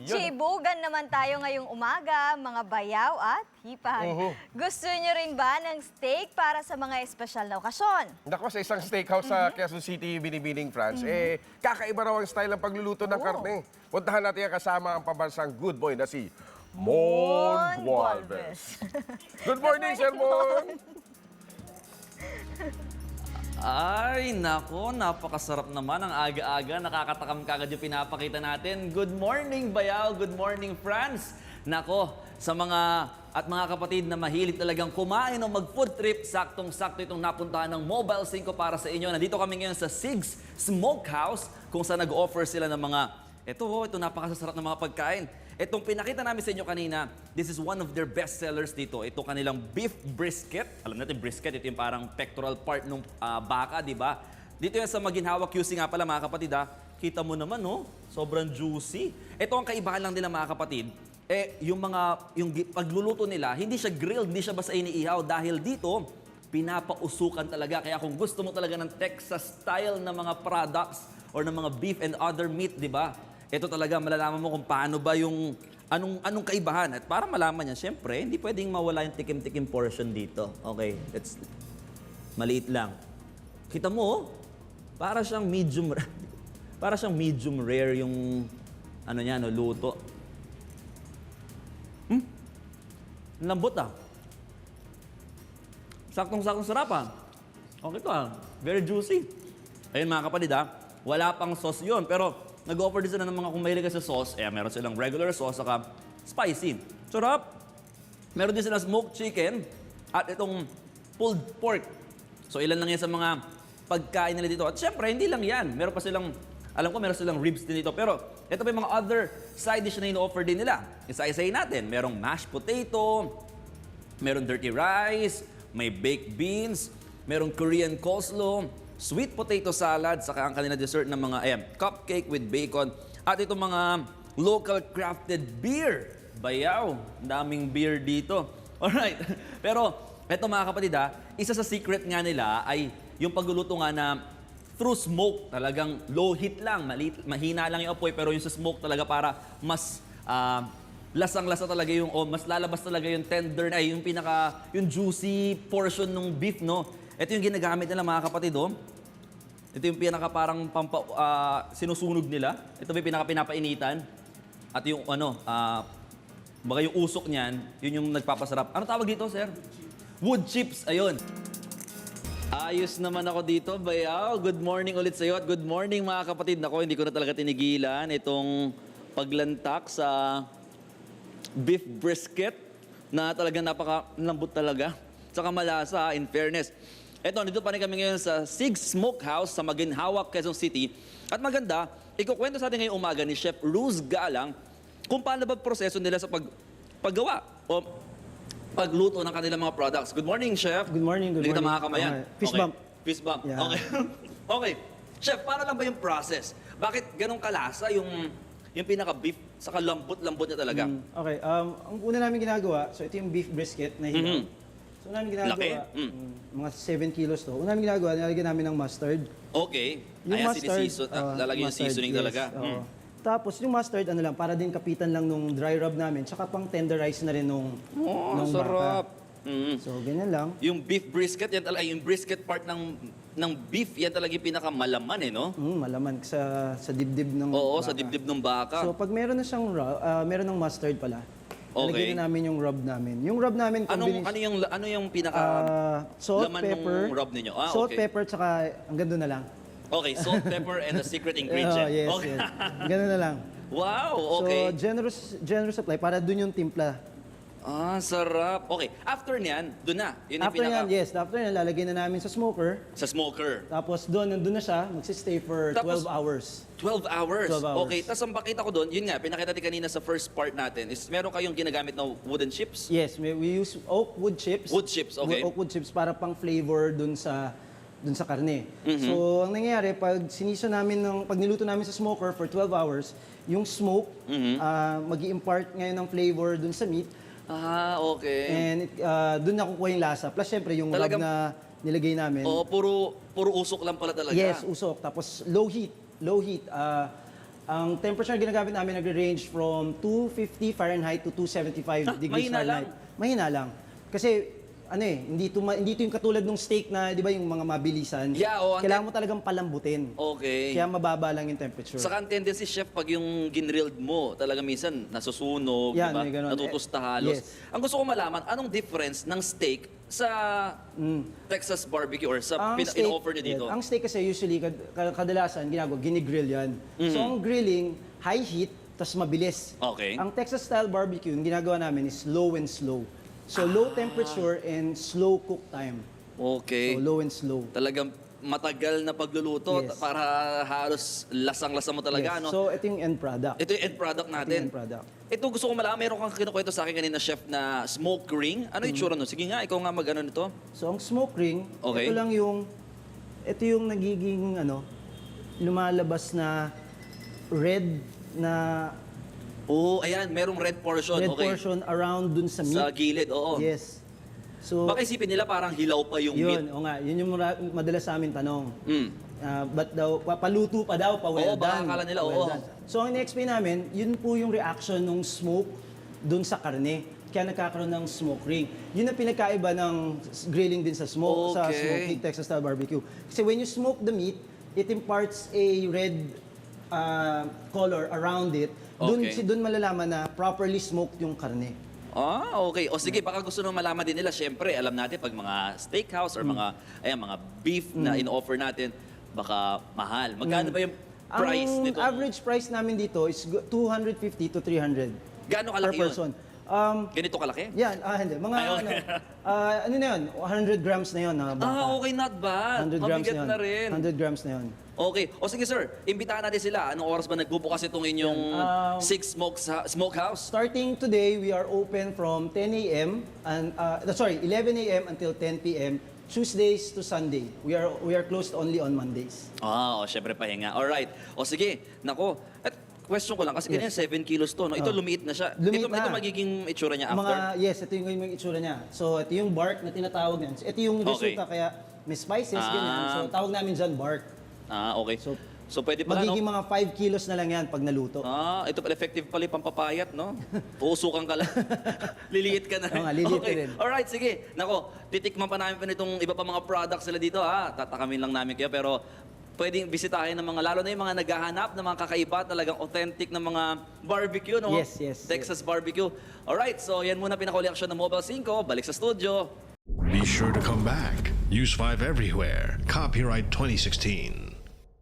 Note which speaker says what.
Speaker 1: Magchibugan naman tayo ngayong umaga, mga bayaw at hipag. Gusto nyo rin ba ng steak para sa mga espesyal na okasyon?
Speaker 2: Nako, sa isang steakhouse sa Quezon City, Binibining, France, kakaiba raw ang style ng pagluluto ng karne. Puntahan natin ang kasama ang pambansang good boy na si Mon Gualvez. Good morning, Sir Mon!
Speaker 3: Ay, nako, napakasarap naman ang aga-aga. Nakakatakam kagad yung pinapakita natin. Good morning, Bayaw. Good morning, France. Nako, sa mga kapatid na mahilig talagang kumain o mag-food trip, saktong-sakto itong napuntahan ng Mobile 5 para sa inyo. Nandito kami ngayon sa Sigs Smokehouse kung saan nag-offer sila ng mga, ito napakasasarap ng mga pagkain. Itong pinakita namin sa inyo kanina, this is one of their best sellers dito. Ito kanilang beef brisket. Alam natin, brisket, ito yung parang pectoral part ng baka, di ba? Dito yan sa Maginhawa QC nga pala, mga kapatid, ha? Kita mo naman, no? Sobrang juicy. Ito ang kaibahan lang nila, mga kapatid. Yung pagluluto nila, hindi siya grilled, hindi siya basta iniihaw. Dahil dito, pinapausukan talaga. Kaya kung gusto mo talaga ng Texas style na mga products or ng mga beef and other meat, di ba? Ito talaga, malalaman mo kung paano ba yung, anong kaibahan. At para malaman yan, syempre, hindi pwedeng mawala yung tikim-tikim portion dito. Okay, maliit lang. Kita mo, para siyang medium, para siyang medium rare yung, luto. Lambot Saktong-saktong sarap Okay to very juicy. Ayun mga kapatid wala pang sauce yun, pero nag-offer din sila ng mga kung mahilig ka sa sauce, meron silang regular sauce, saka spicy. Sarap! Meron din silang smoked chicken at itong pulled pork. So ilan lang yan sa mga pagkain nila dito. At syempre, hindi lang yan. Meron pa silang, alam ko meron silang ribs din dito. Pero ito pa yung mga other side dish na ino-offer din nila. Isa-isayin natin. Merong mashed potato, merong dirty rice, may baked beans, merong Korean coleslaw, sweet potato salad, saka ang kanila dessert ng mga cupcake with bacon. At itong mga local crafted beer. Bayaw, daming beer dito. Alright, pero eto mga kapatid isa sa secret nga nila ay yung pagluluto nga na through smoke. Talagang low heat lang, mahina lang yung apoy, pero yung sa smoke talaga para mas lasang-lasa talaga yung, mas lalabas talaga yung tender, yung juicy portion ng beef, no? Ito yung ginagamit nila mga kapatid, Ito yung pinaka parang sinusunog nila. Ito yung pinapainitan. At yung baka yung usok niyan, yun yung nagpapasarap. Ano tawag dito, sir? Wood chips, ayun. Ayos naman ako dito, Bayaw. Good morning ulit sa'yo at good morning mga kapatid. Nako, hindi ko na talaga tinigilan itong paglantak sa beef brisket na talagang napakalambot talaga. Tsaka malasa, in fairness. Eto, dito pa rin kami ngayon sa Sigs Smokehouse sa Maginhawa, Quezon City. At maganda, ikukwento sa atin ngayong umaga ni Chef Luz Galang kung paano ba proseso nila sa paggawa o pagluto ng kanilang mga products. Good morning, Chef.
Speaker 4: Good morning, good morning.
Speaker 3: Dito mga kamayan.
Speaker 4: Fist bump.
Speaker 3: Fist bump.
Speaker 4: Yeah.
Speaker 3: Okay. Okay. Chef, paano lang ba yung process? Bakit ganong kalasa yung pinaka-beef sa kalambot-lambot niya talaga?
Speaker 4: Okay, ang una namin ginagawa, so ito yung beef brisket na hilaw. So, una namin ginagawa,
Speaker 3: Laki.
Speaker 4: mga 7 kilos to. Una namin ginagawa, nilalagyan namin ng mustard.
Speaker 3: Okay.
Speaker 4: Yung
Speaker 3: Ayan,
Speaker 4: mustard,
Speaker 3: lalagyan yung
Speaker 4: mustard,
Speaker 3: seasoning
Speaker 4: yes,
Speaker 3: talaga.
Speaker 4: oo. Tapos yung mustard, para din kapitan lang nung dry rub namin, tsaka pang tenderize na rin nung
Speaker 3: sarap.
Speaker 4: baka. So, ganyan lang.
Speaker 3: Yung beef brisket, yan talaga, yung brisket part ng beef, yan talaga yung pinakamalaman no?
Speaker 4: Malaman sa dibdib ng
Speaker 3: Oo,
Speaker 4: baka.
Speaker 3: sa dibdib ng baka.
Speaker 4: So, pag meron na siyang meron ng mustard pala,
Speaker 3: Okay.
Speaker 4: nalagyan na namin yung rub namin. Yung rub namin,
Speaker 3: ano yung pinaka
Speaker 4: salt,
Speaker 3: laman
Speaker 4: pepper,
Speaker 3: ng rub ninyo?
Speaker 4: salt,
Speaker 3: Okay.
Speaker 4: pepper, tsaka hanggang doon na lang.
Speaker 3: Okay, salt, pepper, and the secret ingredient.
Speaker 4: Yes,
Speaker 3: Okay.
Speaker 4: yes. Ganun na lang.
Speaker 3: Wow, okay.
Speaker 4: So, generous supply para doon yung timpla.
Speaker 3: Sarap. Okay, after niyan, doon na. Yun yung
Speaker 4: After
Speaker 3: pinaka...
Speaker 4: yan, after yan, lalagay na namin sa smoker.
Speaker 3: Sa smoker.
Speaker 4: Tapos nandun na siya, magsistay for
Speaker 3: Tapos,
Speaker 4: 12 hours.
Speaker 3: 12 hours.
Speaker 4: 12 hours.
Speaker 3: Okay, tapos ang pakita ko doon, yun nga, pinakita natin kanina sa first part natin, is meron kayong ginagamit na wooden chips?
Speaker 4: Yes, we use oak wood chips.
Speaker 3: Wood chips, okay.
Speaker 4: Oak wood chips para pang flavor dun sa karne. So, ang nangyayari, pag niluto namin sa smoker for 12 hours, yung smoke, mag-i-impart ngayon ng flavor dun sa meat.
Speaker 3: Okay.
Speaker 4: And dun nakukuha yung lasa. Plus, syempre, yung rub
Speaker 3: Talagang-
Speaker 4: na nilagay namin.
Speaker 3: Oo, puro usok lang pala talaga.
Speaker 4: Yes, usok. Tapos, low heat. Ang temperature na ginagamit namin nagre-range from 250 Fahrenheit to 275 degrees
Speaker 3: mahina
Speaker 4: Fahrenheit.
Speaker 3: lang.
Speaker 4: Mahina lang. Kasi hindi ito yung katulad ng steak na, di ba, yung mga mabilisan.
Speaker 3: Yeah, oo,
Speaker 4: Kailangan mo talagang palambutin.
Speaker 3: Okay.
Speaker 4: Kaya mababa lang yung temperature.
Speaker 3: Saka ang tendency, chef, pag yung ginrilled mo, talaga minsan nasusunog,
Speaker 4: Yan,
Speaker 3: diba?
Speaker 4: may ganun.
Speaker 3: Natutusta halos.
Speaker 4: Yes.
Speaker 3: Ang gusto ko malaman, anong difference ng steak sa Texas barbecue or sa in-offer niyo dito?
Speaker 4: Ang steak kasi usually, kadalasan, ginigrill yan. So ang grilling, high heat, tas mabilis.
Speaker 3: Okay.
Speaker 4: Ang Texas style barbecue, yung ginagawa namin is low and slow. So low temperature and slow cook time.
Speaker 3: Okay.
Speaker 4: So low and slow.
Speaker 3: Talagang matagal na pagluluto
Speaker 4: Yes.
Speaker 3: para halos lasang-lasa mo talaga,
Speaker 4: Yes.
Speaker 3: ano?
Speaker 4: So ito yung end product.
Speaker 3: Ito yung end product
Speaker 4: Ito yung
Speaker 3: natin.
Speaker 4: end product.
Speaker 3: Ito gusto ko malaman, meron kang kinukwento sa akin kanina, chef, na smoke ring. Ano yung tsura nun? Sige nga, ikaw nga mag-ano nito.
Speaker 4: So ang smoke ring,
Speaker 3: Okay.
Speaker 4: ito yung nagiging lumalabas na red na
Speaker 3: Oo, ayan, merong red portion.
Speaker 4: red
Speaker 3: okay.
Speaker 4: portion around dun sa meat.
Speaker 3: Sa gilid, oo.
Speaker 4: Yes. So,
Speaker 3: Baka isipin nila parang hilaw pa yung meat.
Speaker 4: yun, o nga, yun yung madalas sa amin tanong.
Speaker 3: Mm.
Speaker 4: Ba't daw, paluto pa daw, pa well
Speaker 3: Oo, baka
Speaker 4: done.
Speaker 3: akala nila,
Speaker 4: well
Speaker 3: oo.
Speaker 4: done. So, ang in-explain namin, yun po yung reaction ng smoke dun sa karne. Kaya nagkakaroon ng smoke ring. Yun ang pinagkaiba ng grilling din sa smoke, sa
Speaker 3: Okay.
Speaker 4: smoking Texas style barbecue. Kasi when you smoke the meat, it imparts a red color around it.
Speaker 3: Okay.
Speaker 4: Dun malalaman na properly smoked yung karne.
Speaker 3: Ah, okay. O sige, baka gusto nung malaman din nila, syempre, alam natin pag mga steakhouse or mga beef na in-offer natin, baka mahal. Magkano ba yung price
Speaker 4: Ang
Speaker 3: nito?
Speaker 4: average price namin dito is 250 to 300
Speaker 3: Gaano
Speaker 4: per
Speaker 3: kalaki yun?
Speaker 4: person.
Speaker 3: Ganito kalaki?
Speaker 4: Yan, hindi. Mga
Speaker 3: Ayun.
Speaker 4: ano na yun, 100 grams na yun.
Speaker 3: Okay, not bad.
Speaker 4: 100 grams
Speaker 3: Mabigat
Speaker 4: na yun.
Speaker 3: na rin.
Speaker 4: 100 grams na yun.
Speaker 3: Okay. O sige, sir, imbitahan natin sila. Anong oras ba nagbubukas itong inyong Six Smokehouse?
Speaker 4: Starting today, we are open from 10 a.m. and 11 a.m. until 10 p.m. Tuesdays to Sunday. We are closed only on Mondays.
Speaker 3: Syempre pahinga. Alright. O sige, nako. At question ko lang, kasi ganyan 7 kilos to. No? Ito lumiit na siya.
Speaker 4: Lumiit
Speaker 3: ito
Speaker 4: na.
Speaker 3: magiging itsura niya after?
Speaker 4: Yes, ito yung itsura niya. So, ito yung bark na tinatawag niyan. Ito yung
Speaker 3: Okay.
Speaker 4: resulta, kaya may spices, ganyan. So, tawag namin dyan bark.
Speaker 3: Okay. So pwede pala,
Speaker 4: Magiging
Speaker 3: no?
Speaker 4: mga 5 kilos na lang yan pag naluto.
Speaker 3: Ito pala effective pala yung pampapayat, no? Uusukan ka lang. Liliit ka na.
Speaker 4: Oo nga, liliit ka rin.
Speaker 3: Alright, sige. Nako, titikman pa namin pa nitong iba pa mga products sila dito, ha? Tatakamin lang namin kayo, pero pwedeng bisitahin ng mga, lalo na yung mga naghahanap ng mga kakaiba, talagang authentic na mga barbecue, no?
Speaker 4: Yes.
Speaker 3: Texas barbecue. Alright, so yan muna pinakauli action ng Mobile 5. Balik sa studio.
Speaker 5: Be sure to come back. Use 5 everywhere. Copyright 2016.